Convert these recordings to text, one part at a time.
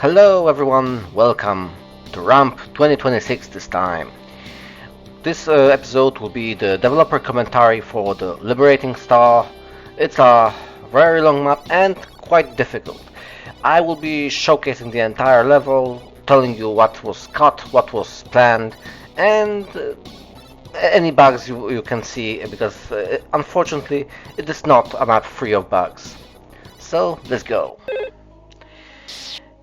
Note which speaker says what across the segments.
Speaker 1: Hello everyone, welcome to Ramp 2026 this time. This episode will be the developer commentary for the Liberating star. It's a very long map and quite difficult. I will be showcasing the entire level, telling you what was cut, what was planned, and any bugs you can see, because unfortunately it is not a map free of bugs. So let's go.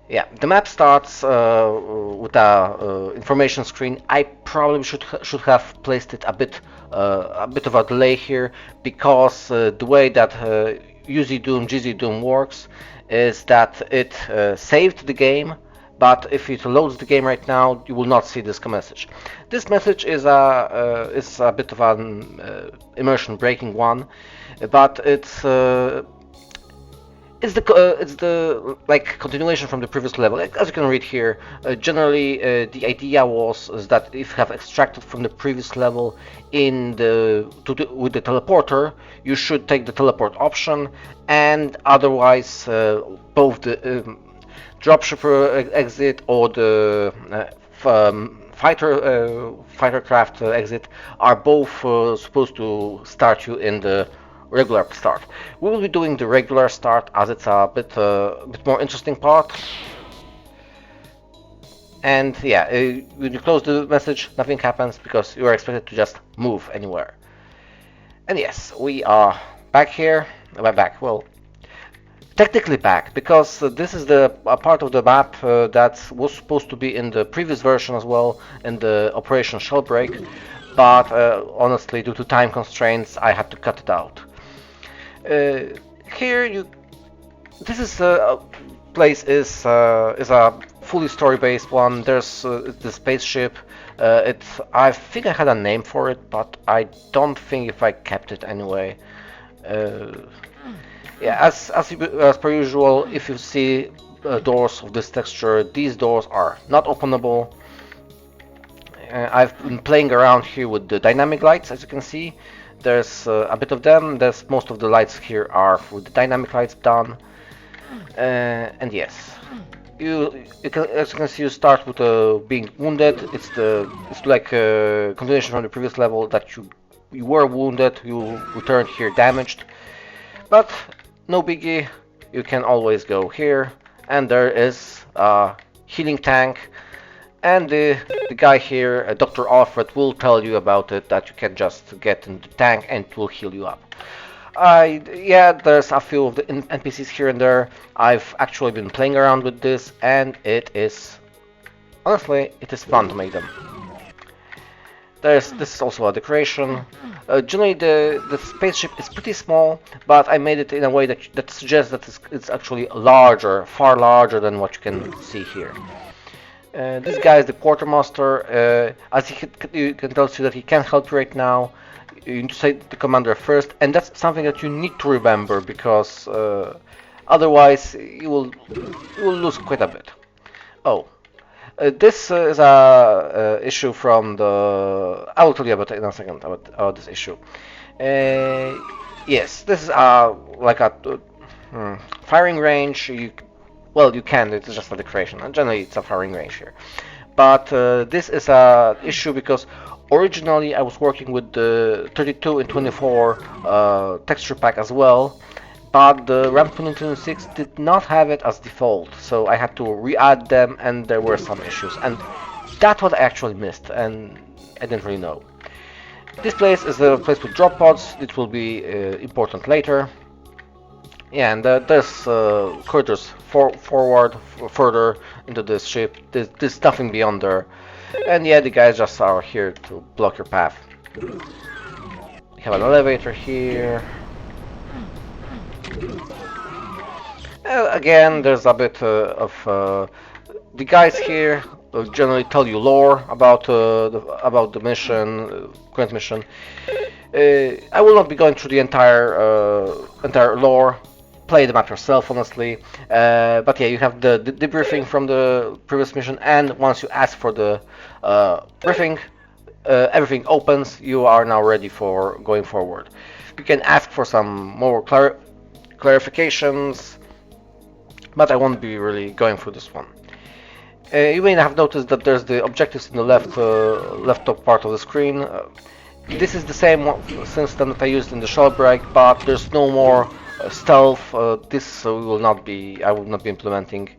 Speaker 1: Yeah, the map starts with a information screen. I probably should have placed it a bit of a delay here, because the way that UZ Doom GZ Doom works is that it saved the game, but if it loads the game right now, you will not see this message. This message is a bit of an immersion breaking one, but it's the like continuation from the previous level. As you can read here, generally the idea was is that if you have extracted from the previous level with the teleporter, you should take the teleport option, and otherwise both the dropshipper exit or the fightercraft exit are both supposed to start you in the regular start. We will be doing the regular start as it's a bit more interesting part. And yeah, when you close the message, nothing happens because you are expected to just move anywhere. And yes, we are back here. Back. Well, technically back, because this is a part of the map that was supposed to be in the previous version as well, in the Operation Shellbreak, but honestly, due to time constraints, I had to cut it out. Here, this place is a fully story-based one. There's the spaceship. I think I had a name for it, but I don't think if I kept it anyway. Yeah, as per usual, if you see doors of this texture, these doors are not openable. I've been playing around here with the dynamic lights, as you can see. There's a bit of them. There's most of the lights here are with the dynamic lights done. And yes, as you can see, you start with being wounded. It's like a continuation from the previous level that you were wounded, you returned here damaged, but no biggie. You can always go here, and there is a healing tank. And the guy here, Dr. Alfred, will tell you about it, that you can just get in the tank and it will heal you up. Yeah, there's a few of the NPCs here and there. I've actually been playing around with this, and honestly, it is fun to make them. This is also a decoration. Generally, the spaceship is pretty small, but I made it in a way that suggests that it's actually larger, far larger than what you can see here. This guy is the quartermaster. As you can tell that he can't help you right now. You need to say the commander first, and that's something that you need to remember, because otherwise you will lose quite a bit. Oh, this is a issue from the. I will tell you about it in a second about this issue. Yes, this is like a firing range. Well, you can, it's just a decoration, and generally it's a firing range here. But this is a issue because originally I was working with the 32 and 24 texture pack as well, but the RAM 2026 did not have it as default, so I had to re-add them, and there were some issues, and that's what I actually missed, and I didn't really know. This place is a place with drop pods. It will be important later. Yeah, and there's corridors forward, further into this ship. There's nothing beyond there. And yeah, the guys just are here to block your path. We have an elevator here. Again, there's a bit of the guys here generally tell you lore about the mission, current mission. I will not be going through the entire lore. Play the map yourself, honestly. But yeah, you have the debriefing from the previous mission, and once you ask for the briefing, everything opens. You are now ready for going forward. You can ask for some more clarifications, but I won't be really going through this one. You may have noticed that there's the objectives in the left top part of the screen. This is the same system that I used in the Shellbreak, but there's no more stealth. This I will not be implementing.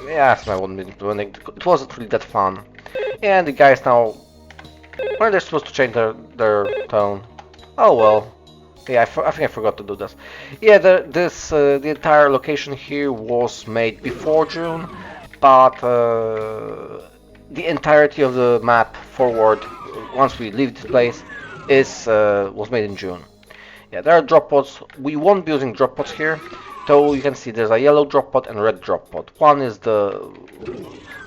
Speaker 1: Yes, I won't be implementing. It wasn't really that fun. And the guys now, well, they're supposed to change their tone. Oh well. Yeah, I think I forgot to do this. Yeah, the entire location here was made before June, but the entirety of the map forward, once we leave this place, was made in June. Yeah, there are drop pods. We won't be using drop pods here, though you can see there's a yellow drop pod and a red drop pod. One is the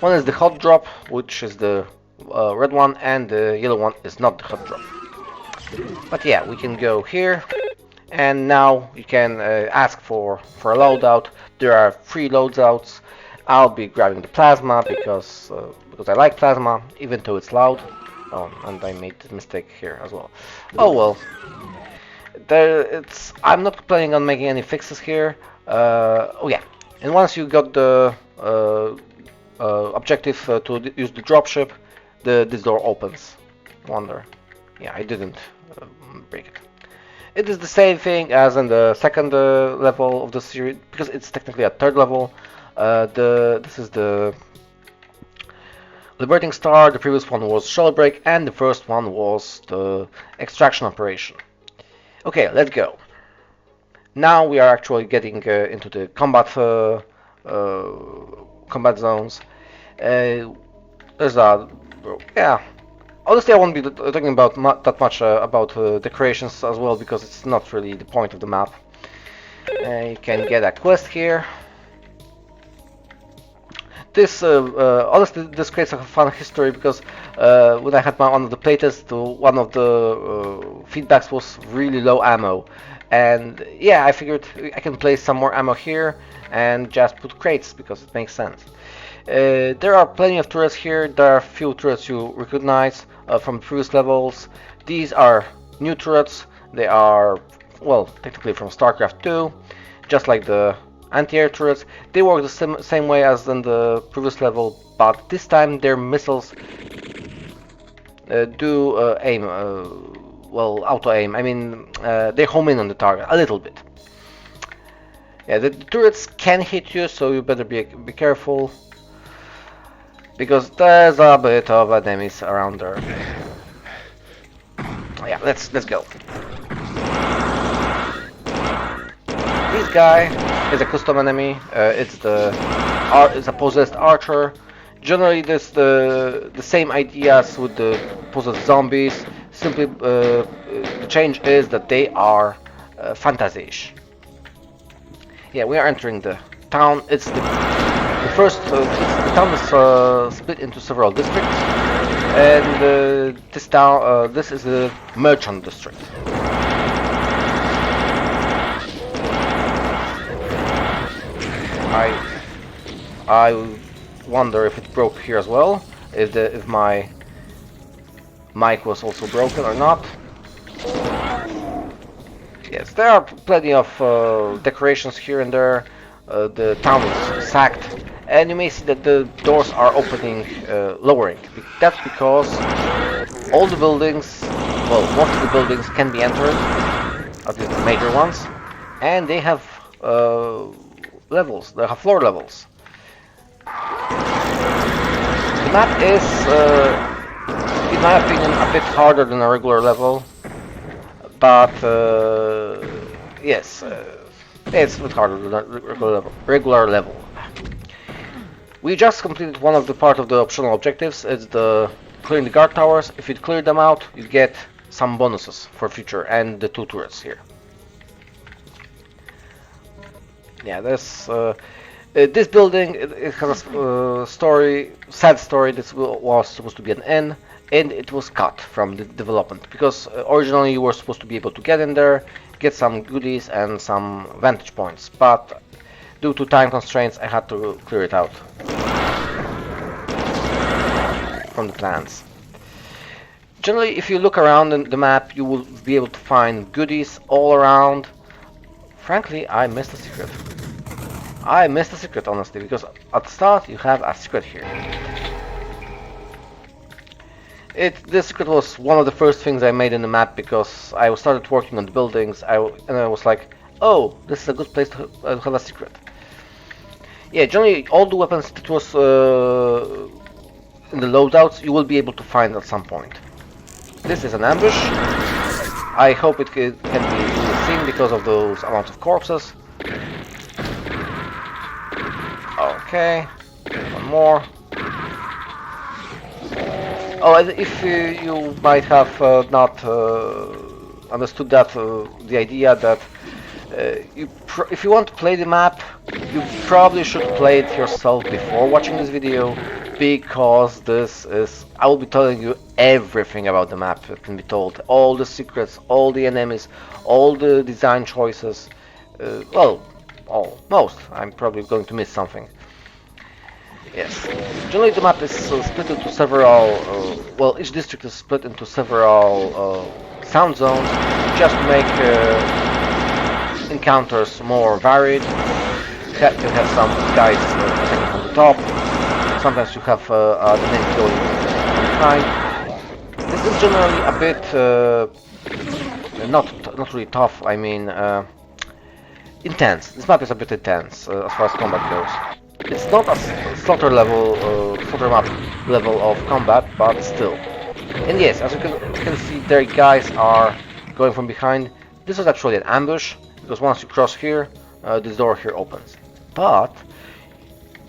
Speaker 1: hot drop, which is the red one, and the yellow one is not the hot drop. But yeah, we can go here, and now you can ask for a loadout. There are 3 loadouts. I'll be grabbing the plasma because I like plasma, even though it's loud. Oh, and I made a mistake here as well. Oh well. I'm not planning on making any fixes here. Oh yeah, and once you got the objective to use the dropship, this door opens. Wonder. Yeah, I didn't break it. It is the same thing as in the second level of the series, because it's technically a third level. This is the Liberating Star, the previous one was Shellbreak, and the first one was the extraction operation. Okay, let's go. Now we are actually getting into the combat zones. There's a yeah. Honestly, I won't be talking about that much about decorations as well, because it's not really the point of the map. You can get a quest here. Honestly, this creates a fun history, because when I had one of the playtests, one of the feedbacks was really low ammo, and yeah, I figured I can place some more ammo here and just put crates because it makes sense. There are plenty of turrets here. There are few turrets you recognize from previous levels. These are new turrets. They are, well, technically from StarCraft 2, just like the anti-air turrets. They work the same way as in the previous level, but this time their missiles do aim, well, auto-aim. I mean, they home in on the target a little bit. Yeah, the turrets can hit you, so you better be careful, because there's a bit of enemies around there. Yeah, let's go. This guy is a custom enemy. It's a possessed archer. Generally, this the same ideas with the possessed zombies. Simply, the change is that they are fantasy-ish. Yeah, we are entering the town. It's the town is split into several districts, and this is the merchant district. I wonder if it broke here as well, if my mic was also broken or not. Yes, there are plenty of decorations here and there. The town is sacked, and you may see that the doors are opening, lowering. That's because all the buildings, well, most of the buildings can be entered, at least the major ones, and they have levels. They have floor levels. The map is, in my opinion, a bit harder than a regular level, but yes, it's a bit harder than a regular level. We just completed one of the part of the optional objectives. It's the clearing the guard towers. If you clear them out, you get some bonuses for future, and the 2 turrets here. Yeah, this building, it has a sad story. This was supposed to be an inn, and it was cut from the development, because originally you were supposed to be able to get in there, get some goodies and some vantage points, but due to time constraints I had to clear it out from the plans. Generally, if you look around in the map, you will be able to find goodies all around. Frankly, I missed a secret. I missed a secret, honestly, because at the start you have a secret here. This secret was one of the first things I made in the map because I started working on the buildings. And I was like, oh, this is a good place to have a secret. Yeah, generally all the weapons that was in the loadouts you will be able to find at some point. This is an ambush. I hope it can be seen because of those amount of corpses. Okay, one more. Oh, if you might have not understood that, the idea that if you want to play the map, you probably should play it yourself before watching this video, because I will be telling you everything about the map that can be told, all the secrets, all the enemies, all the design choices, well, most. I'm probably going to miss something. Yes. Generally, the map is split into several. Well, each district is split into several sound zones, just to make encounters more varied. You have some guys attacking from the top. Sometimes you have an enemy going from behind. This is generally a bit not really tough. I mean, intense. This map is a bit intense as far as combat goes. It's not a slaughter map level of combat, but still. And yes, as you can see, their guys are going from behind. This was actually an ambush, because once you cross here, this door here opens. But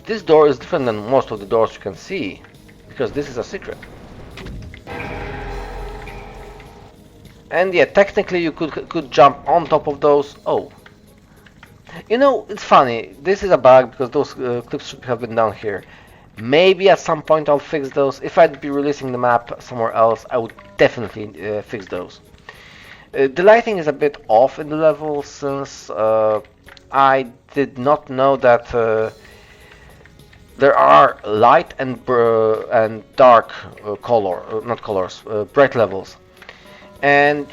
Speaker 1: this door is different than most of the doors you can see, because this is a secret. And yeah, technically you could jump on top of those. Oh. You know, it's funny, this is a bug because those clips should have been down here. Maybe at some point I'll fix those. If I'd be releasing the map somewhere else, I would definitely fix those. The lighting is a bit off in the level, since I did not know that there are light and dark not colors, bright levels. And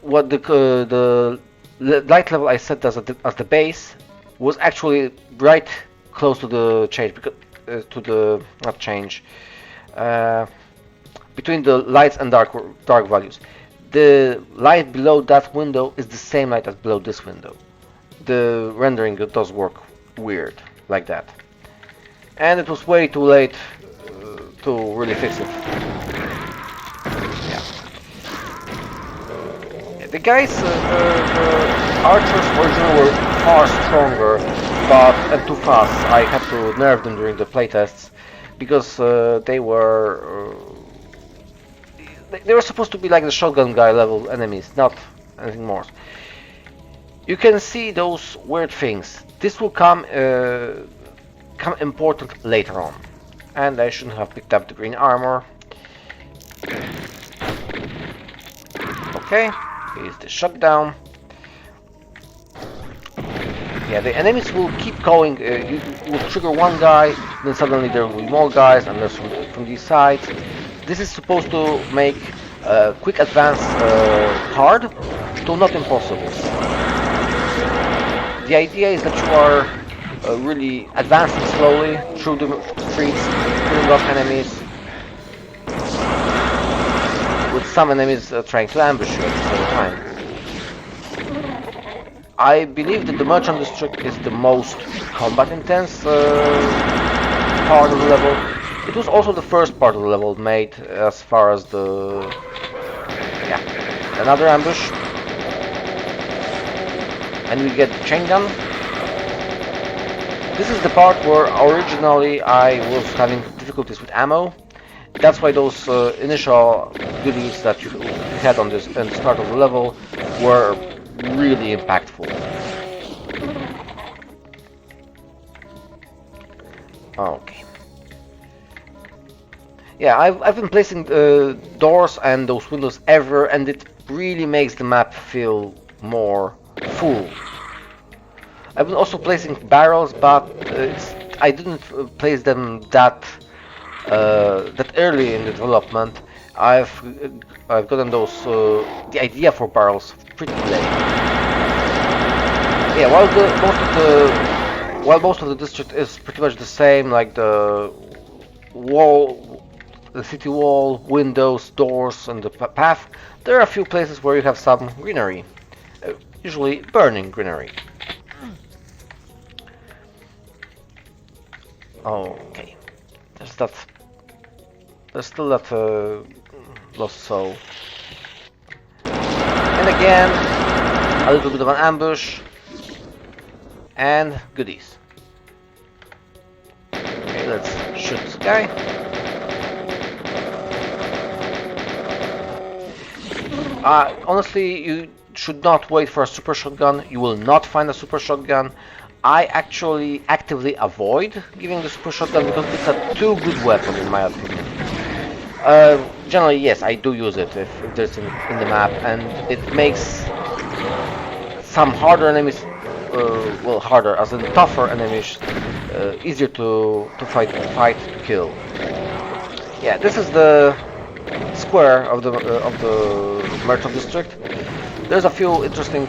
Speaker 1: what the light level I set as the base was actually right close to the change, because between the lights and dark values. The light below that window is the same light as below this window. The rendering does work weird like that, and it was way too late to really fix it. The guys, the archers originally were far stronger, and too fast. I had to nerf them during the playtests, because they were supposed to be like the shotgun guy level enemies, not anything more. You can see those weird things. This will come important later on, and I shouldn't have picked up the green armor. Okay. Is the shutdown. Yeah, the enemies will keep going. You will trigger one guy, then suddenly there will be more guys, and there's from these sides. This is supposed to make quick advance hard, though not impossible. The idea is that you are really advancing slowly through the streets, killing off enemies, with some enemies trying to ambush you at the same time. I believe that the Merchant District is the most combat intense part of the level. It was also the first part of the level made as far as the... yeah, another ambush. And we get the chain gun. This is the part where originally I was having difficulties with ammo. That's why those initial goodies that you had on this at the start of the level were really impactful. Okay. Yeah, I've been placing doors and those windows everywhere, and it really makes the map feel more full. I've been also placing barrels, but I didn't place them that early in the development. I've gotten the idea for barrels pretty late. Yeah, while most of the while most of the district is pretty much the same, like the wall, the city wall, windows, doors, and the path, there are a few places where you have some greenery, usually burning greenery. Okay, there's still that lost soul. And again, a little bit of an ambush, and goodies. Okay, let's shoot this guy. Honestly, you should not wait for a super shotgun. You will not find a super shotgun. I actually actively avoid giving the super shotgun because it's a too good weapon in my opinion. Generally, yes, I do use it if there's in the map, and it makes some harder enemies, well, harder as in tougher enemies, easier to fight, to kill. Yeah, this is the square of the Merchant District. There's a few interesting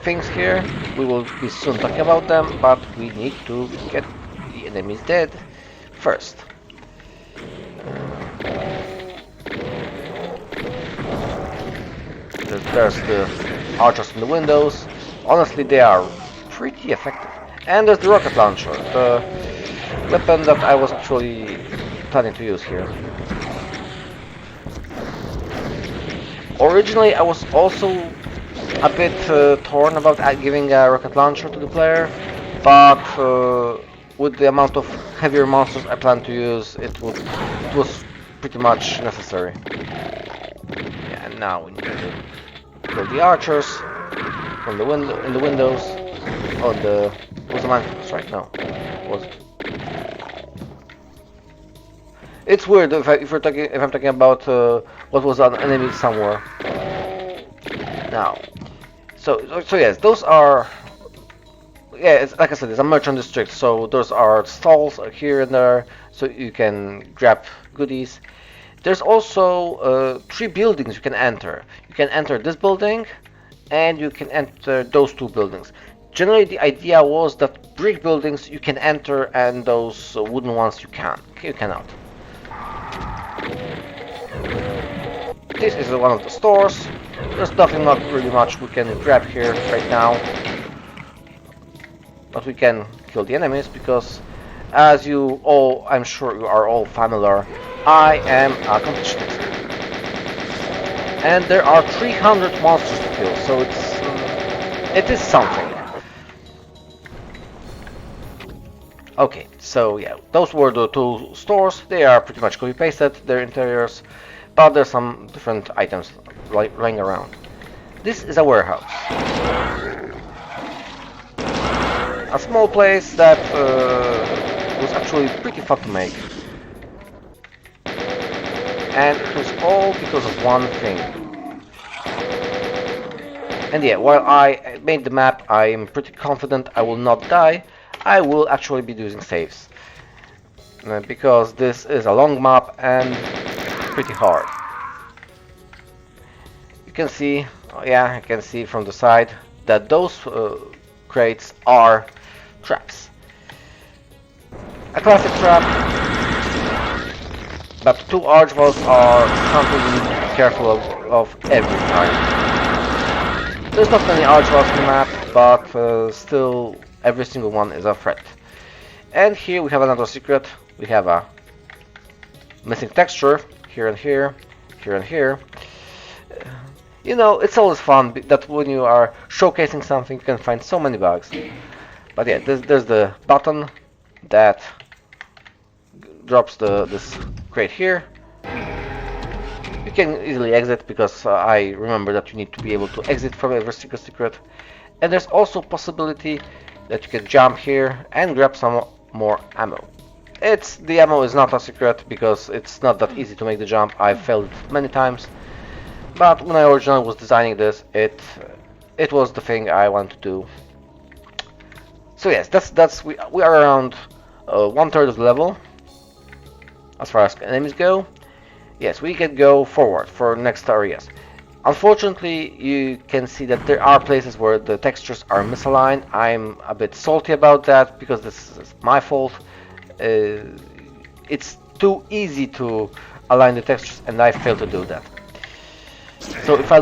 Speaker 1: things here. We will be soon talking about them, but we need to get the enemies dead first. There's the archers in the windows. Honestly, they are pretty effective. And there's the rocket launcher, the weapon that I was actually planning to use here. Originally, I was also a bit torn about giving a rocket launcher to the player, but with the amount of heavier monsters I plan to use, it was pretty much necessary. Yeah, and now we need to kill the archers from the windows. Oh, was the man right? No, was it? It's weird if I'm talking about what was an enemy somewhere. Now, so yes, those are, yeah, like I said, it's a merchant district, so those are stalls here and there, so you can grab goodies. There's also 3 buildings you can enter. You can enter this building, and you can enter those 2 buildings. Generally, the idea was that brick buildings you can enter, and those wooden ones you cannot. This is one of the stores. There's nothing, not really much we can grab here right now, but we can kill the enemies because, as you all, I'm sure you are all familiar, I am a completionist, and there are 300 monsters to kill, so it is something. Okay, so yeah, those were the 2 stores. They are pretty much copy-pasted, their interiors, but there's some different items lying around. This is a warehouse. A small place that was actually pretty fun to make. And it was all because of one thing. And yeah, while I made the map, I am pretty confident I will not die. I will actually be using saves. Because this is a long map and pretty hard. You can see, yeah, I can see from the side that those crates are traps. A classic trap, but 2 archvals are something you need to be careful of every time. There's not many archvals in the map, but still every single one is a threat. And here we have another secret. We have a missing texture here and here, here and here. You know, it's always fun that when you are showcasing something, you can find so many bugs. But yeah, there's the button that drops this crate here. You can easily exit because I remember that you need to be able to exit from every secret. And there's also possibility that you can jump here and grab some more ammo. The ammo is not a secret because it's not that easy to make the jump. I've failed many times, but when I originally was designing this, it was the thing I wanted to do. So yes, we are around 1/3 of the level as far as enemies go. Yes, we can go forward for next areas. Unfortunately, you can see that there are places where the textures are misaligned. I'm a bit salty about that because this is my fault. It's too easy to align the textures, and I failed to do that. So if I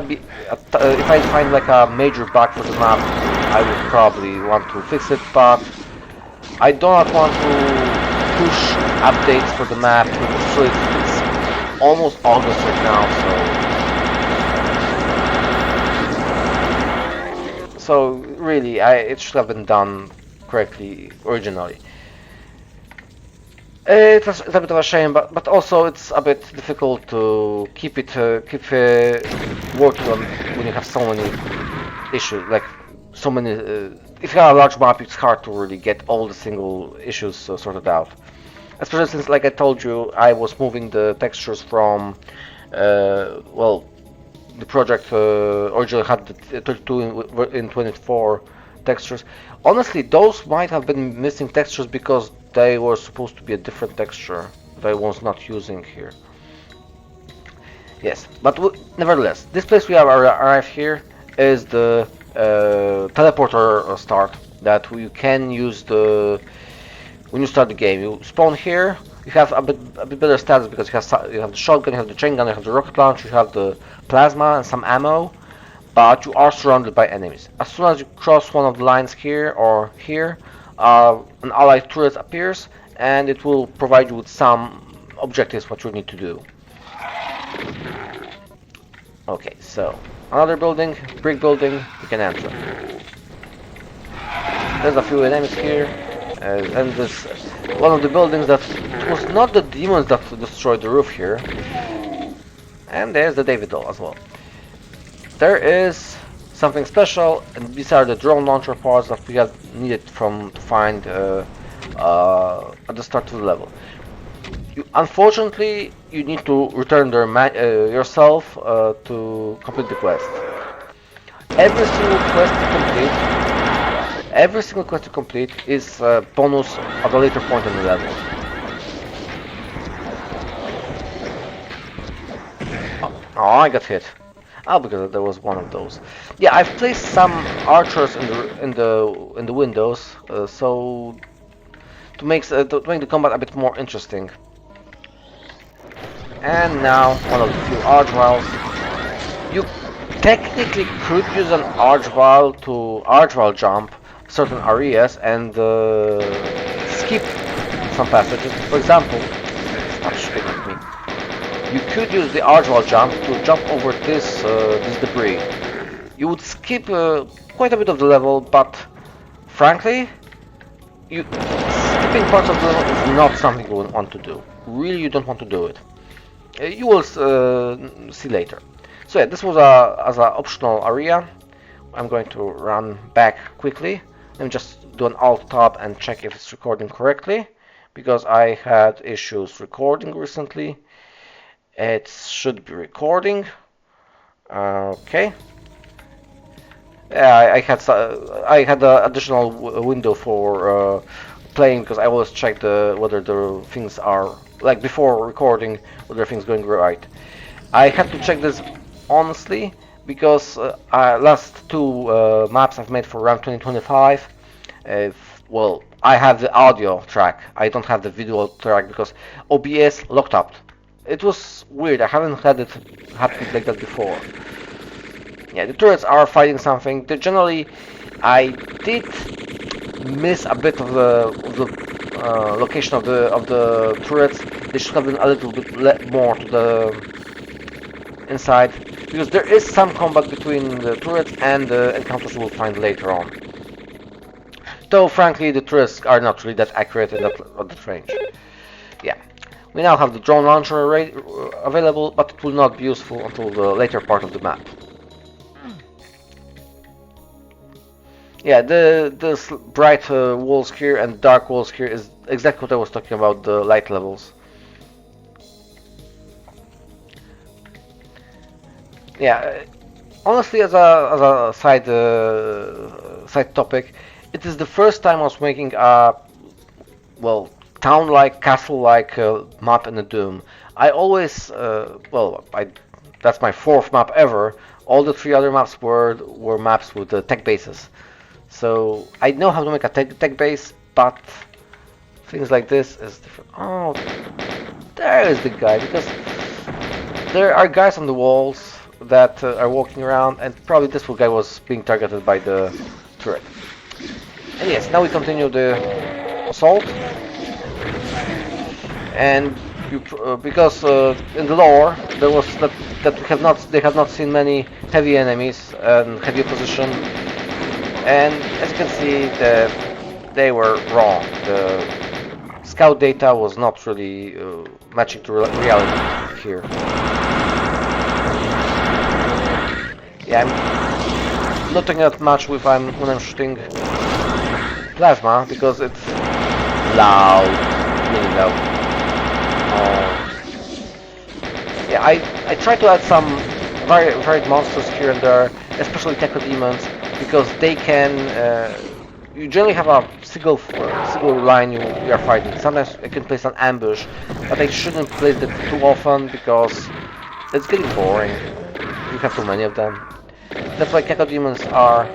Speaker 1: find like a major bug for the map, I would probably want to fix it, but I do not want to push updates for the map. So it's almost August right now, so really, it should have been done correctly originally. It's a bit of a shame, but also it's a bit difficult to keep working on when you have so many issues, like so many. If you have a large map, it's hard to really get all the single issues sorted out. Especially since, like I told you, I was moving the textures from, well, the project originally had the 32 in 24 textures. Honestly, those might have been missing textures because they were supposed to be a different texture that I was not using here. Yes, but nevertheless, this place we have arrived here is the teleporter start that you can use when you start the game. You spawn here. You have a bit better stats because you have the shotgun, you have the chain gun, you have the rocket launcher, you have the plasma and some ammo, but you are surrounded by enemies. As soon as you cross one of the lines here or here, an allied turret appears and it will provide you with some objectives what you need to do. Okay, so another building, brick building, you can enter. There's a few enemies here, and this one of the buildings that was not the demons that destroyed the roof here. And there's the David doll as well. There is something special, and these are the drone launcher parts that we have needed to find at the start of the level. Unfortunately, you need to return them yourself to complete the quest. Every single quest you complete, every single quest you complete is a bonus at a later point in the level. Oh, I got hit. Oh, because there was one of those. Yeah, I've placed some archers in the windows, so to make the combat a bit more interesting. And now one of the few archviles. You technically could use an archvile to archvile jump certain areas and skip some passages. For example, stop shooting at me. You could use the archvile jump to jump over this debris. You would skip quite a bit of the level, but frankly, skipping parts of the level is not something you would want to do. Really, you don't want to do it. You will see later. So yeah, this was as an optional area. I'm going to run back quickly. Let me just do an Alt-Tab and check if it's recording correctly, because I had issues recording recently. It should be recording. Okay. Yeah, I had an additional window for playing because I always check whether the things are like before recording whether things going right. I had to check this honestly because last two maps I've made for round 2025. Well, I have the audio track. I don't have the video track because OBS locked up. It was weird. I haven't had it happen like that before. Yeah, the turrets are fighting something. I did miss a bit of the location of the turrets. They should have been a little bit more to the inside, because there is some combat between the turrets and the encounters you will find later on. Though, frankly, the turrets are not really that accurate at that range. Yeah. We now have the drone launcher available, but it will not be useful until the later part of the map. Yeah, the bright walls here and dark walls here is exactly what I was talking about, the light levels. Yeah, honestly, as a side topic, it is the first time I was making a, well, town-like, castle-like map in the Doom. I always, well, I that's my fourth map ever. All the three other maps were maps with the tech bases. So I know how to make a tech base, but things like this is different. Oh, there is the guy, because there are guys on the walls that are walking around, and probably this guy was being targeted by the turret. And yes, now we continue the assault, and because in the lore there was that they have not seen many heavy enemies and heavy opposition, and as you can see, they were wrong. The scout data was not really matching to reality here. Yeah, I'm not doing that much when I'm shooting plasma because it's loud, really loud. Yeah, I try to add some varied monsters here and there, especially Techo demons, because they can. You generally have a single line you are fighting. Sometimes I can place an ambush, but I shouldn't place it too often because it's getting boring. You have too many of them. That's why Techo demons are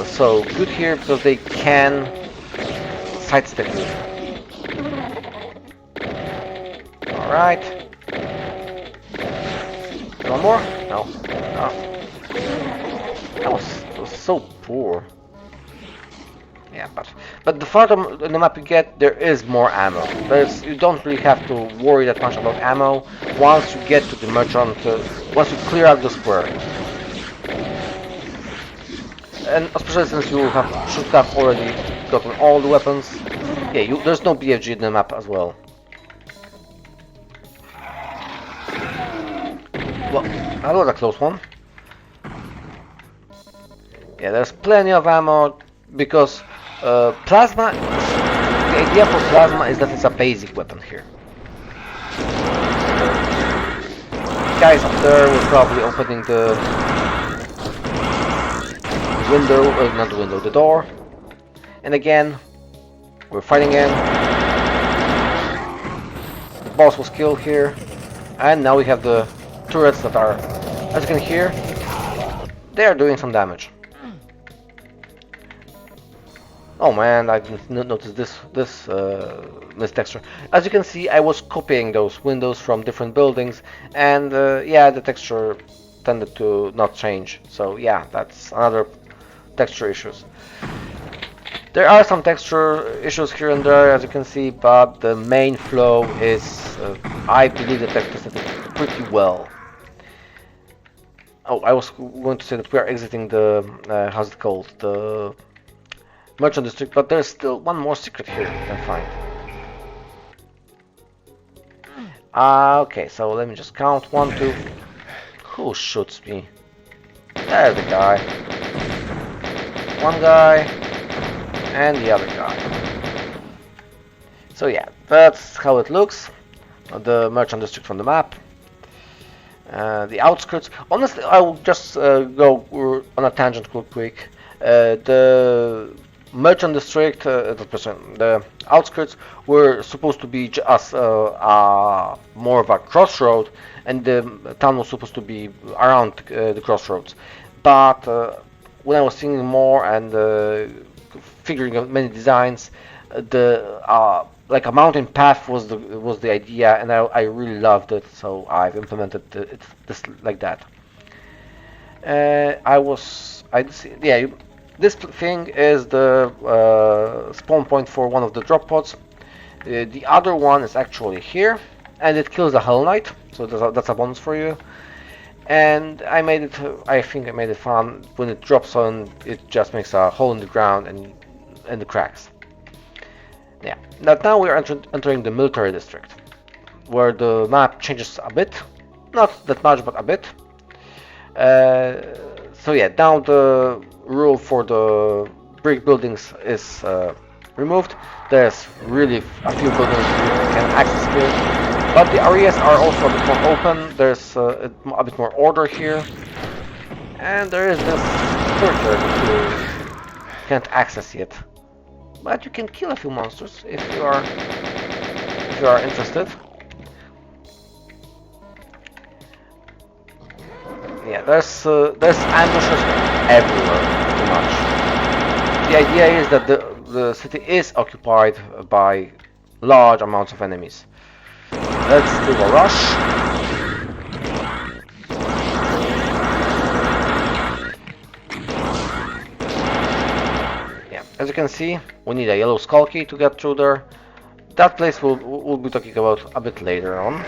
Speaker 1: so good here, because they can sidestep you. Alright. One more? No. Oh. That was so poor. Yeah, but the farther in the map you get, there is more ammo. You don't really have to worry that much about ammo once you get to the merchant, once you clear out the square. And especially since you should have already gotten all the weapons. Yeah, there's no BFG in the map as well. Well, that was a close one. Yeah, there's plenty of ammo because plasma. The idea for plasma is that it's a basic weapon here. Guys up there were probably opening the window, not the window, the door. And again, we're fighting again. The boss was killed here, and now we have the turrets that are, as you can hear, they are doing some damage. Oh man, I didn't notice this texture. As you can see, I was copying those windows from different buildings, and yeah, the texture tended to not change. So yeah, that's another texture issues. There are some texture issues here and there, as you can see, but the main flow is, I believe, the texture set it pretty well. Oh, I was going to say that we are exiting the, how's it called, the merchant district, but there's still one more secret here you can find. Okay, so let me just count. 1, 2. Who shoots me? There's the guy. One guy. And the other guy. So yeah, that's how it looks. The merchant district from the map. The outskirts. Honestly, I will just go on a tangent real quick. The merchant district, the outskirts, were supposed to be just more of a crossroad, and the town was supposed to be around the crossroads. But when I was thinking more and figuring out many designs, the like a mountain path was the idea, and I really loved it, so I've implemented it this like that. This thing is the spawn point for one of the drop pods. The other one is actually here, and it kills a Hell Knight, so that's a bonus for you. And I think I made it fun. When it drops on, it just makes a hole in the ground and the cracks. Yeah. Now we are entering the military district, where the map changes a bit, not that much, but a bit. So yeah, now the rule for the brick buildings is removed. There's really a few buildings you can access here, but the areas are also a bit more open. There's a bit more order here, and there is this courtyard that you can't access yet. But you can kill a few monsters if you are interested. yeah, there's ambushes everywhere, pretty much. The idea is that the city is occupied by large amounts of enemies. Let's do a rush. Yeah, as you can see, we need a yellow skull key to get through there. That place we'll be talking about a bit later on.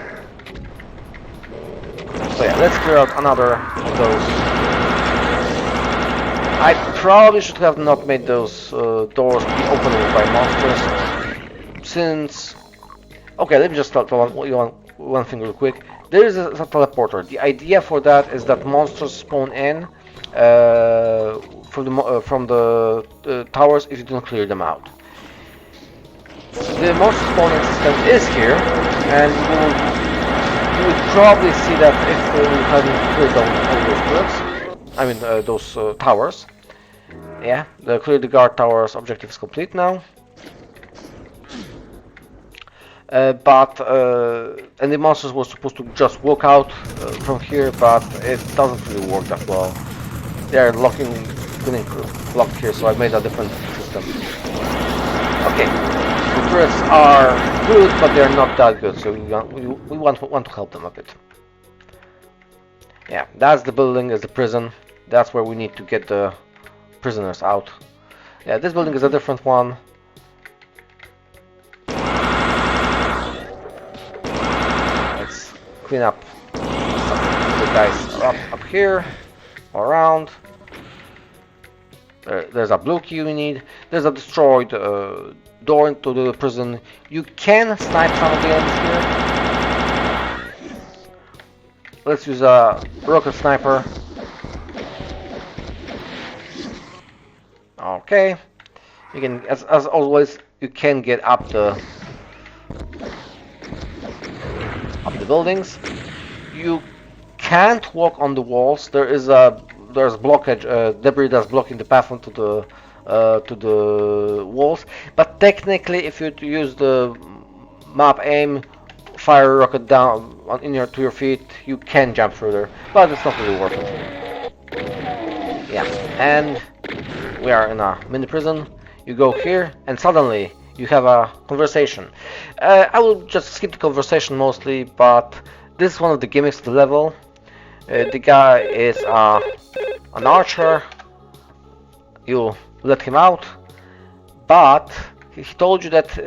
Speaker 1: So yeah, let's clear out another of those. I probably should have not made those doors be openable by monsters, since... Okay, let me just tell one thing real quick. There is a teleporter. The idea for that is that monsters spawn in from the towers if you don't clear them out. The monster spawning system is here, and you would probably see that if we hadn't cleared down all those turrets. I mean, those towers. Yeah, the clear the guard towers objective is complete now. And the monsters were supposed to just walk out from here, but it doesn't really work that well. They are getting locked here, so I made a different system. Okay, the turrets are good, but they are not that good, so we want to help them a bit. Yeah, that's the building, is the prison. That's where we need to get the prisoners out. Yeah, this building is a different one. Let's clean up the guys up here, around. There's a blue key we need. There's a destroyed door into the prison. You can snipe some of the enemies here. Let's use a rocket sniper. Okay, you can, as always, you can get up the buildings. You can't walk on the walls. There's blockage, debris that's blocking the path onto the walls. But technically, if you use the map aim, fire a rocket down to your feet, you can jump through there. But it's not really worth it. Yeah, and we are in a mini prison. You go here, and suddenly you have a conversation. I will just skip the conversation mostly, but this is one of the gimmicks of the level. The guy is an archer. You let him out, but he told you that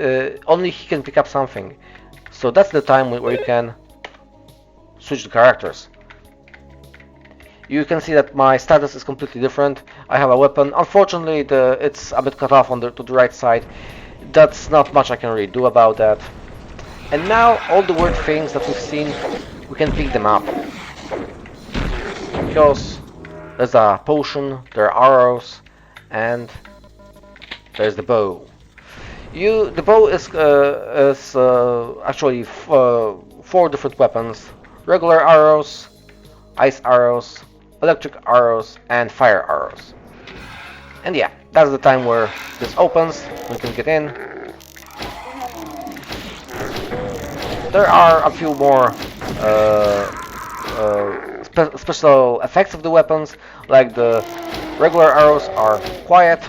Speaker 1: only he can pick up something. So that's the time where you can switch the characters. You can see that my status is completely different. I have a weapon. Unfortunately, it's a bit cut off to the right side. That's not much I can really do about that. And now, all the weird things that we've seen, we can pick them up. Because there's a potion, there are arrows, and there's the bow. The bow is actually 4 different weapons: regular arrows, ice arrows, electric arrows, and fire arrows. And yeah, that's the time where this opens. We can get in. There are a few more special effects of the weapons, like the regular arrows are quiet.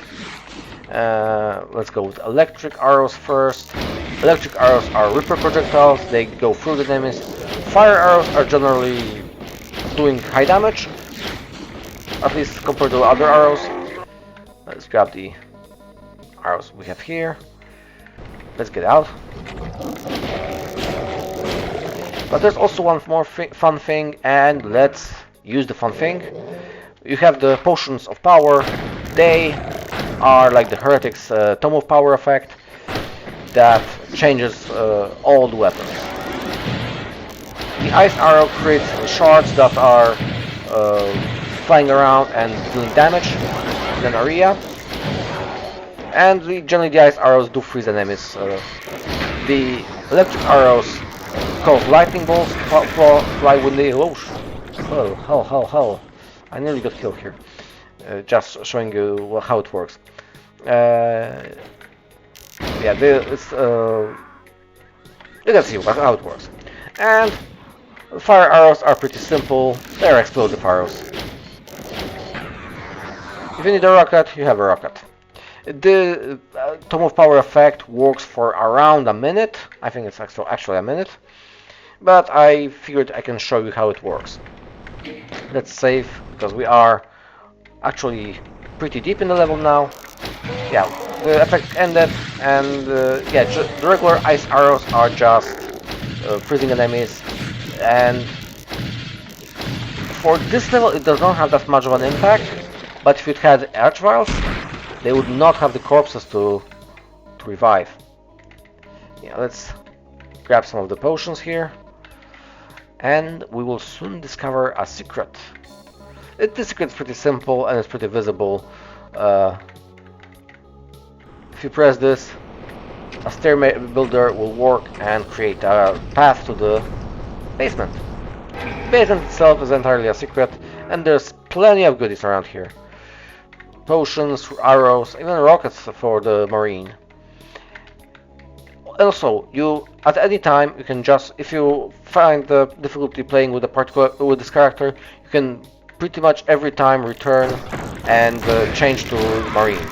Speaker 1: Let's go with electric arrows first. Electric arrows are Ripper projectiles, they go through the enemies. Fire arrows are generally doing high damage, at least compared to other arrows. Let's grab the arrows we have here. Let's get out. But there's also one more fun thing, and let's use the fun thing. You have the potions of power. They are like the Heretic's Tome of Power effect that changes all the weapons. The ice arrow creates shards that are flying around and doing damage in an area. And generally the ice arrows do freeze enemies. The electric arrows cause lightning bolts fly when they... Oh, hell. I nearly got killed here. Just showing you how it works. Yeah, you can see how it works. And Fire arrows are pretty simple. They're explosive arrows. If you need a rocket, you have a rocket. The Tome of Power effect works for around a minute. I think it's actually a minute. But I figured I can show you how it works. Let's save, because we are actually pretty deep in the level now. Yeah, the effect ended, and yeah, the regular ice arrows are just freezing enemies, and for this level it does not have that much of an impact, but if it had archviles, they would not have the corpses to revive. Yeah, let's grab some of the potions here, and we will soon discover a secret. The secret is pretty simple and it's pretty visible. If you press this, a stair builder will work and create a path to the basement. The basement itself is entirely a secret, and there's plenty of goodies around here. Potions, arrows, even rockets for the marine. Also, at any time you can just, if you find the difficulty playing with this character, you can pretty much every time return and change to marine.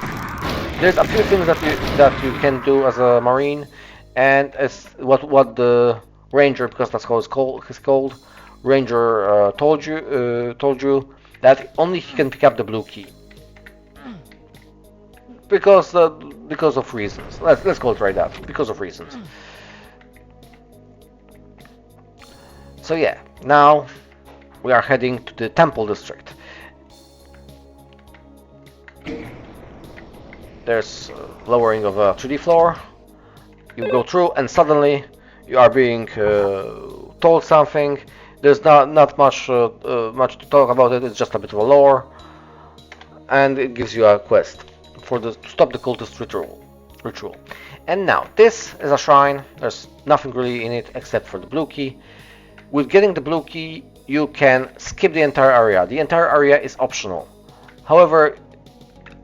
Speaker 1: There's a few things that you can do as a marine, and as what the ranger, because that's how he's called, ranger told you that only he can pick up the blue key because of reasons. Let's call it right that, because of reasons. So yeah, now we are heading to the temple district. There's lowering of a 3D floor. You go through and suddenly you are being told something. There's not much to talk about it. It's just a bit of a lore, and it gives you a quest to stop the cultist ritual. And now this is a shrine. There's nothing really in it except for the blue key. With getting the blue key, you can skip the entire area. The entire area is optional. However,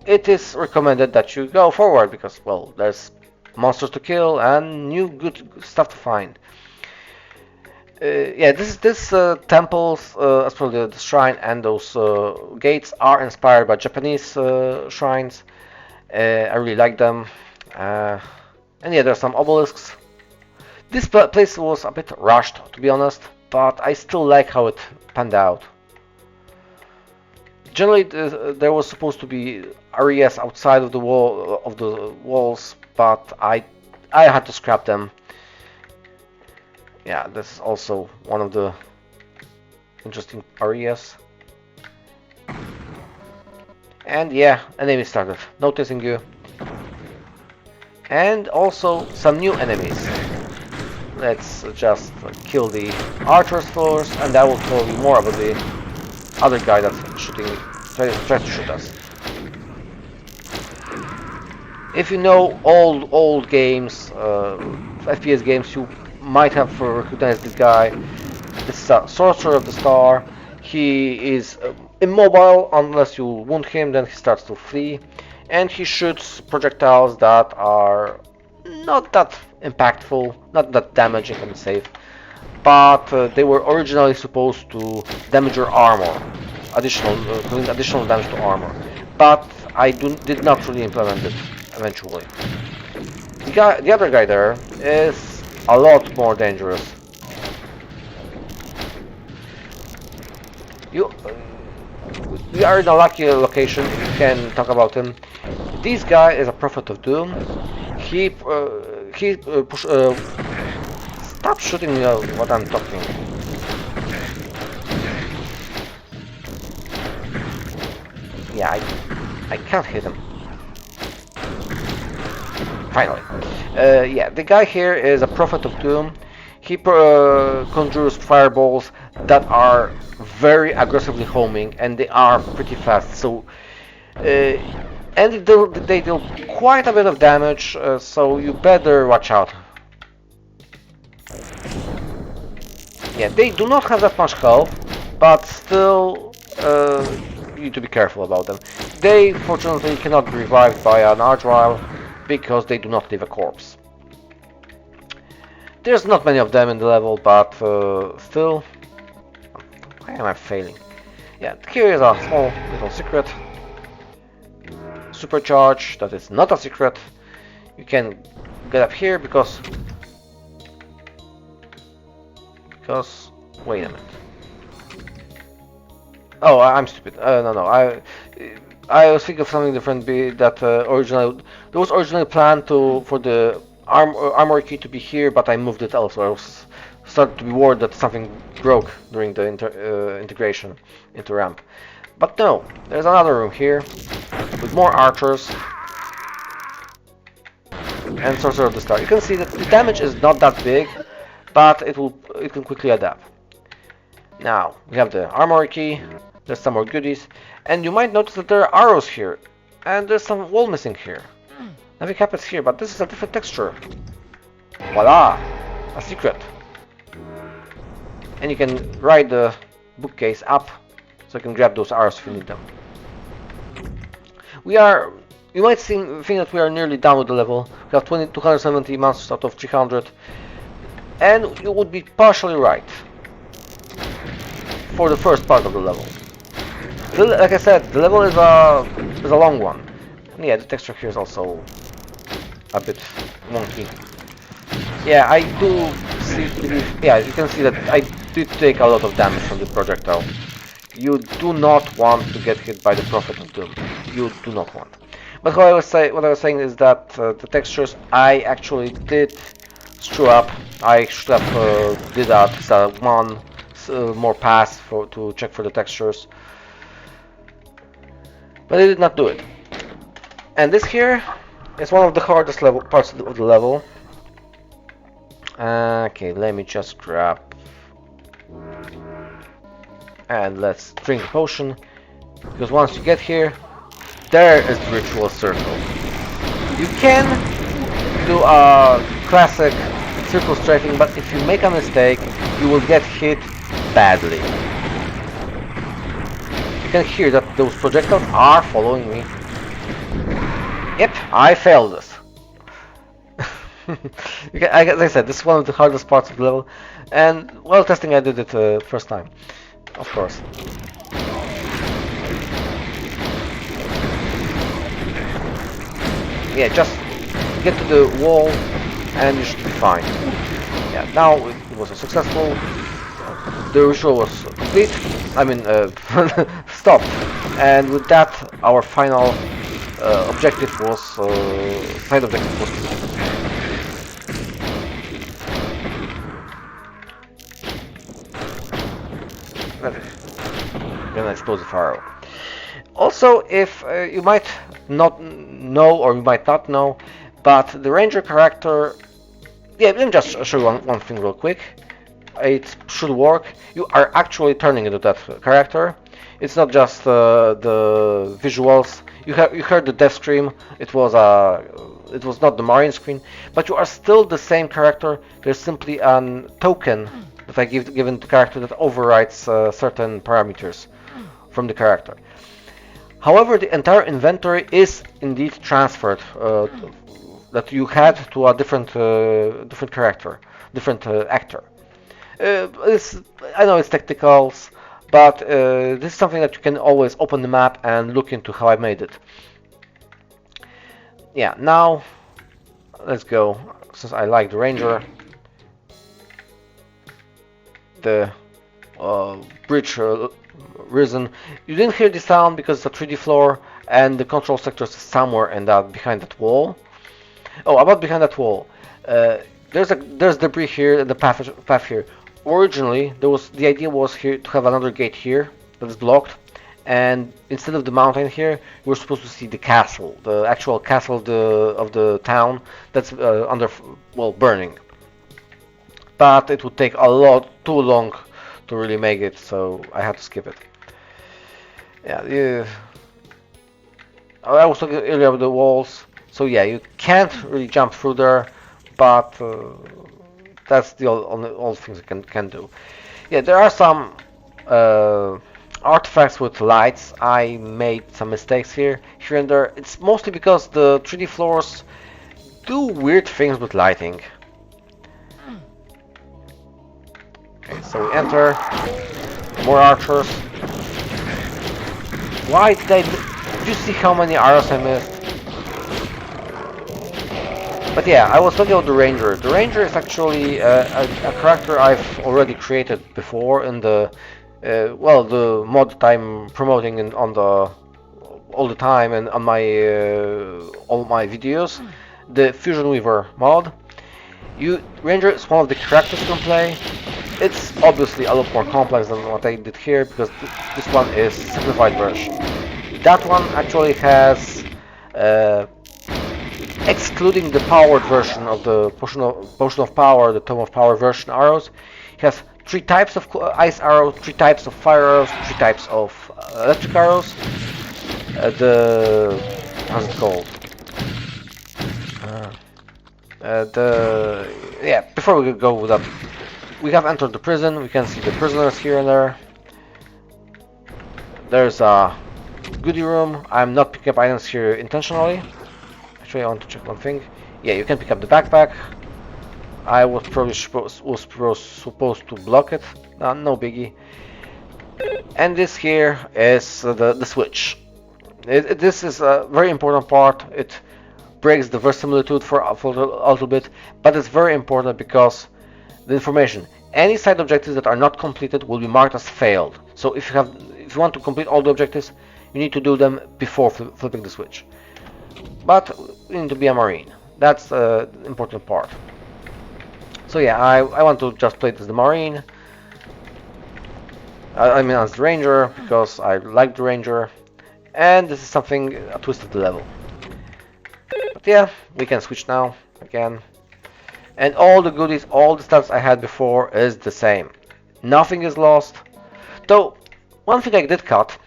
Speaker 1: it is recommended that you go forward because, well, there's monsters to kill and new good stuff to find. Yeah, this temples, as well the shrine and those gates are inspired by Japanese shrines. I really like them. And yeah, there's some obelisks. This place was a bit rushed, to be honest, but I still like how it panned out. Generally, there was supposed to be areas outside of the walls, but I had to scrap them. Yeah, this is also one of the interesting areas. And yeah, enemy started noticing you. And also some new enemies. Let's just kill the archers first, and I will tell you more about the other guy that's tries to shoot us. If you know old games, FPS games, you might have recognized this guy. This is a Sorcerer of the Star. He is immobile unless you wound him, then he starts to flee. And he shoots projectiles that are not that impactful, not that damaging, let me say, but they were originally supposed to damage your armor, doing additional damage to armor. But I did not really implement it eventually. The other guy there is a lot more dangerous. We are in a lucky location if you can talk about him. This guy is a Prophet of Doom. Stop shooting me what I'm talking. Yeah, I can't hit him. Finally. Yeah, the guy here is a Prophet of Doom. He conjures fireballs that are very aggressively homing, and they are pretty fast. So, and they deal quite a bit of damage. So you better watch out. Yeah, they do not have that much health, but still, you need to be careful about them. They fortunately cannot be revived by an archvile because they do not leave a corpse. There's not many of them in the level, but still, Why am I failing? Yeah, here is a small little secret. Supercharge, that is not a secret. You can get up here because wait a minute. Oh, I'm stupid. No, I was thinking of something different. There was originally planned for the armor key to be here, but I moved it elsewhere. I was started to be worried that something broke during the integration into ramp. But no, there's another room here with more archers and Sorcerer of the Star. You can see that the damage is not that big, but it can quickly adapt. Now we have the armor key. There's some more goodies, and you might notice that there are arrows here, and there's some wall missing here. Nothing happens here, but this is a different texture. Voila! A secret. And you can ride the bookcase up, so you can grab those arrows if you need them. You might think that we are nearly done with the level. We have 270 monsters out of 300, and you would be partially right for the first part of the level. Like I said, the level is a long one. And yeah, the texture here is also a bit wonky. Yeah, I do see. Yeah, you can see that I did take a lot of damage from the projectile. You do not want to get hit by the Prophet of Doom. You do not want. But what I was saying is that the textures I actually did screw up. I should have did one more pass to check for the textures. But I did not do it. And this here is one of the hardest parts of the level. Okay, let me just grab and let's drink the potion, because once you get here, there is the ritual circle. You can do a classic circle strafing, but if you make a mistake, you will get hit badly. You can hear that those projectiles are following me. Yep, I failed this. As I said, this is one of the hardest parts of the level, and while testing I did it first time, of course. Yeah, just get to the wall and you should be fine. Yeah, now it was successful. The ritual was complete. I mean, stopped. And with that, our final objective was side objective was complete. An explosive arrow. Also, if you might not know, or you might not know, but the ranger character, yeah, let me just show you one thing real quick. It should work. You are actually turning into that character. It's not just the visuals. You heard the death scream. It was not the Marine screen, but you are still the same character. There's simply a token that I given to the character that overrides certain parameters from the character. However, the entire inventory is indeed transferred that you had to a different character, different actor. I know it's technicals, but this is something that you can always open the map and look into how I made it. Yeah, now let's go. Since I like the ranger, the bridge risen. You didn't hear the sound because it's a 3D floor and the control sector is somewhere in behind that wall. Oh, about behind that wall, there's debris here and the path here. Originally, the idea was here to have another gate here that is blocked, and instead of the mountain here, we're supposed to see the castle, the actual castle of the town that's burning. But it would take too long to really make it, so I had to skip it. Yeah, I was talking earlier about the walls, so yeah, you can't really jump through there, but that's the all things you can do. Yeah, there are some artifacts with lights. I made some mistakes here and there. It's mostly because the 3D floors do weird things with lighting. Okay, so we enter. More archers. Why did I... Did you see how many arrows I missed? But yeah, I was talking about the Ranger. The Ranger is actually a character I've already created before in the well, the mod that I'm promoting on the all the time and on my all my videos, the Fusion Weaver mod. Ranger is one of the characters you can play. It's obviously a lot more complex than what I did here because this one is simplified version. That one actually has excluding the powered version of the potion of power, the tome of power version arrows, it has 3 types of ice arrows, 3 types of fire arrows, 3 types of electric arrows. How's it called? Yeah. Before we go with that, we have entered the prison. We can see the prisoners here and there. There's a goodie room. I'm not picking up items here intentionally. Actually, I want to check one thing. Yeah, you can pick up the backpack. I was probably supposed to block it. No biggie. And this here is the switch. This is a very important part. It breaks the verisimilitude for a little bit, but it's very important because the information. Any side objectives that are not completed will be marked as failed. So if you want to complete all the objectives, you need to do them before flipping the switch. But you need to be a Marine. That's the important part. So yeah, I want to just play as the Marine. I mean as the Ranger, because I like the Ranger. And this is something, a twist of the level. But yeah, we can switch now, again. And all the goodies, all the stats I had before is the same. Nothing is lost. Though, one thing I did cut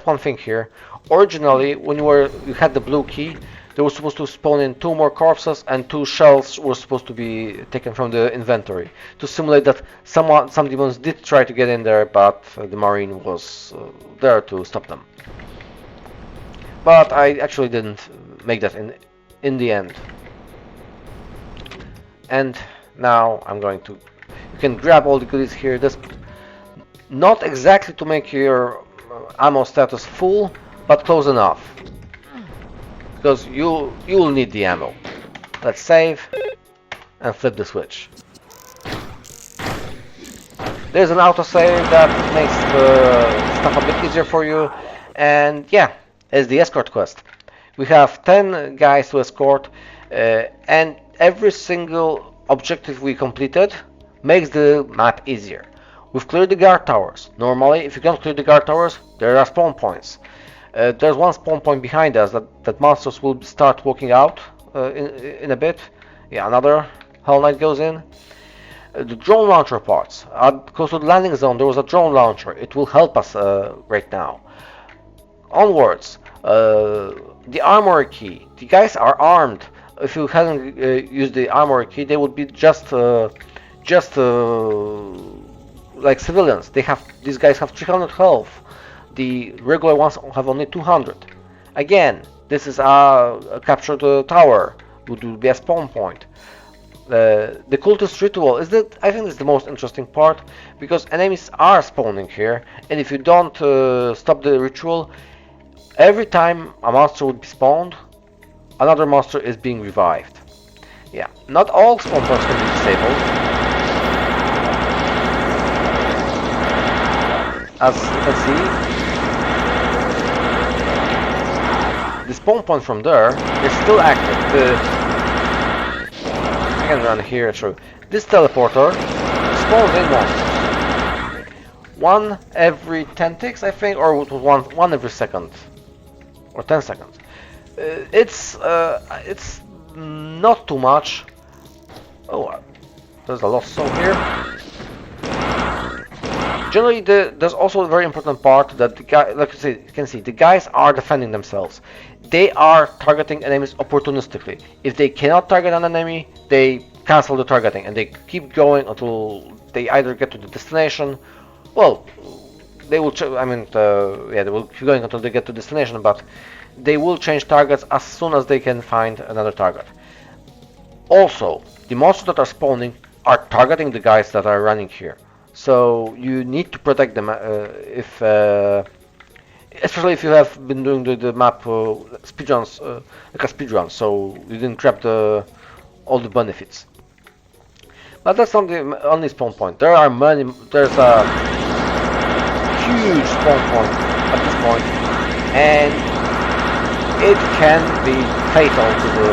Speaker 1: one thing here. Originally, when you had the blue key, they were supposed to spawn in 2 more corpses and 2 shells were supposed to be taken from the inventory to simulate that some demons did try to get in there, but the Marine was there to stop them. But I actually didn't make that in the end. And now I'm going to... You can grab all the goodies here. This not exactly to make your ammo status full, but close enough. Because you will need the ammo. Let's save and flip the switch. There's an autosave that makes the stuff a bit easier for you. And yeah, it's the escort quest. We have 10 guys to escort, and every single objective we completed makes the map easier. We've cleared the guard towers. Normally, if you can't clear the guard towers, there are spawn points. There's one spawn point behind us that monsters will start walking out in a bit. Yeah, another Hell Knight goes in. The drone launcher parts. Close to the landing zone, there was a drone launcher. It will help us right now. Onwards, the armor key. The guys are armed. If you hadn't used the armor key, they would be just like civilians. These guys have 300 health. The regular ones have only 200. Again, this is a capture the tower, which will be a spawn point. The cultist ritual is I think is the most interesting part because enemies are spawning here, and if you don't stop the ritual, every time a monster would be spawned, another monster is being revived. Yeah, not all spawn points can be disabled. As you can see, the spawn point from there is still active. I can run here and show you. This teleporter spawns in monsters. One every 10 ticks, I think, or one every second. Or 10 seconds. It's not too much. Oh, there's a lost soul here. Generally, there's also a very important part that the guy, like you can see, the guys are defending themselves. They are targeting enemies opportunistically. If they cannot target an enemy, they cancel the targeting and they keep going until they either get to the destination. Well, they will. They will keep going until they get to destination, but they will change targets as soon as they can find another target. Also, the monsters that are spawning are targeting the guys that are running here. So you need to protect them if especially if you have been doing the map speedruns, like a speedrun, so you didn't grab all the benefits. But that's not the only spawn point. There are many. There's a huge spawn point at this point, and it can be fatal to the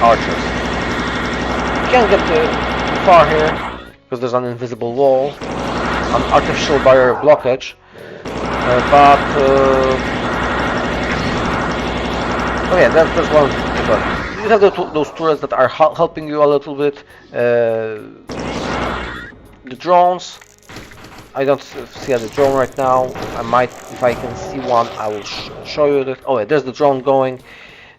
Speaker 1: archers. You can't get too far here because there's an invisible wall, an artificial barrier blockage. But oh yeah, there's one as well. You have those turrets that are helping you a little bit. The drones. I don't see the drone right now. I might, if I can see one, I will show you that. Oh yeah, there's the drone going.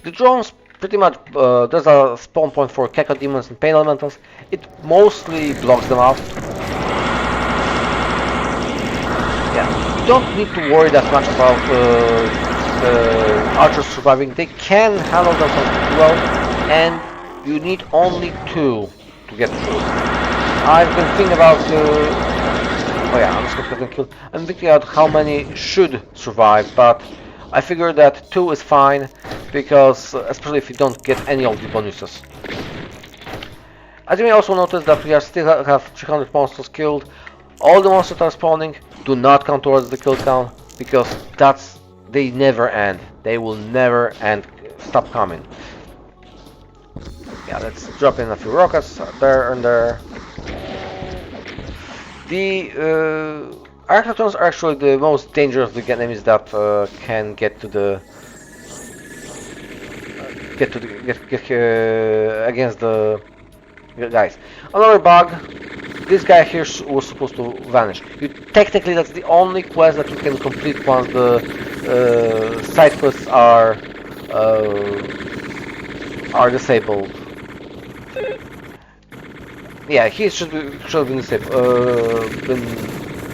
Speaker 1: The drones pretty much. There's a spawn point for Keka demons and pain elementals. It mostly blocks them out. Yeah, you don't need to worry that much about the archers surviving. They can handle themselves well, and you need only 2 to get through. I've been thinking about. Oh yeah, I'm just gonna kill. I'm thinking about how many should survive, but I figure that 2 is fine because, especially if you don't get any of the bonuses. As you may also notice that we still have 300 monsters killed. All the monsters that are spawning do not count towards the kill count because they never end. They will never end. Stop coming. Yeah, let's drop in a few rockets there and there. The Arctotons are actually the most dangerous of the enemies that can get against the guys. Another bug. This guy here was supposed to vanish. Technically, that's the only quest that you can complete once the side quests are disabled. Yeah, he should have been disabled.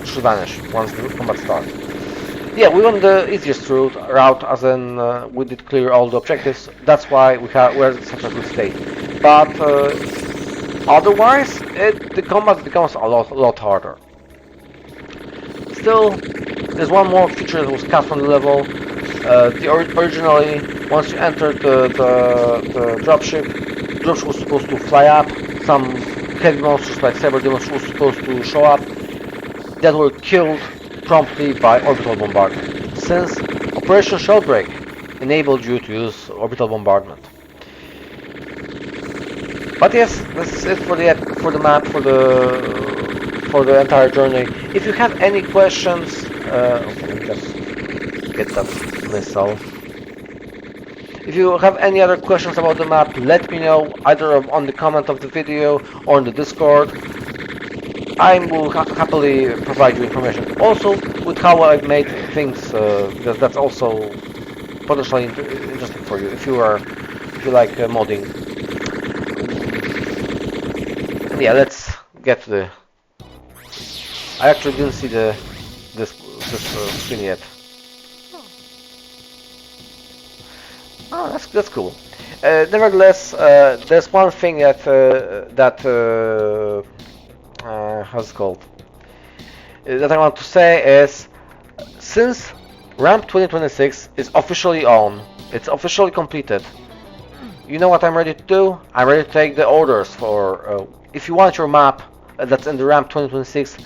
Speaker 1: Should vanish once the combat starts. Yeah, we went the easiest route, as in we did clear all the objectives. That's why we're in such a good state. But otherwise, the combat becomes a lot harder. Still, there's one more feature that was cut from the level. Originally, once you entered the dropship was supposed to fly up. Some heavy monsters like cyber demons were supposed to show up. That were killed promptly by orbital bombardment, since Operation Shellbreak enabled you to use orbital bombardment. But yes, this is it for the map, for the entire journey. If you have any questions, okay, let me just get that missile. If you have any other questions about the map, let me know either on the comment of the video or on the Discord. I will happily provide you information. Also, with how I've made things, because that's also potentially interesting for you if you like modding. And yeah, let's get to the. I actually didn't see this screen yet. Oh, that's cool. Nevertheless, there's one thing that how's it called? That I want to say is, since Ramp 2026 is officially on, it's officially completed. You know what I'm ready to do? I'm ready to take the orders for. If you want your map that's in the Ramp 2026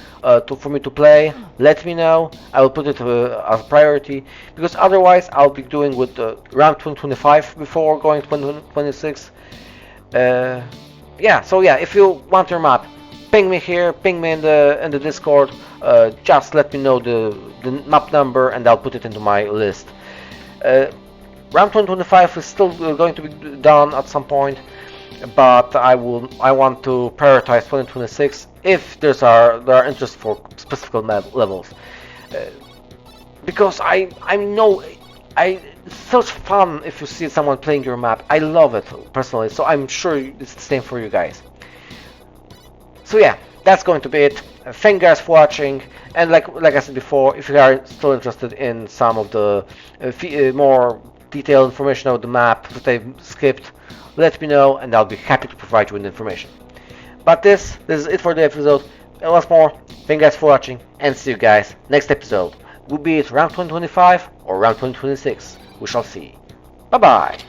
Speaker 1: for me to play, let me know. I will put it as a priority, because otherwise I'll be doing with Ramp 2025 before going to 2026. Yeah, so yeah, if you want your map, ping me here, ping me in the Discord. Just let me know the map number and I'll put it into my list. Ramp 2025 is still going to be done at some point, but I want to prioritize 2026 if there are interest for specific levels, because it's such fun if you see someone playing your map. I love it personally, so I'm sure it's the same for you guys. So yeah, that's going to be it. Thank you guys for watching, and like I said before, if you are still interested in some of the more detailed information about the map that I've skipped, let me know and I'll be happy to provide you with information. But this is it for the episode. once more, thank you guys for watching, and see you guys next episode. Will be it round 2025 or round 2026? We shall see. Bye bye.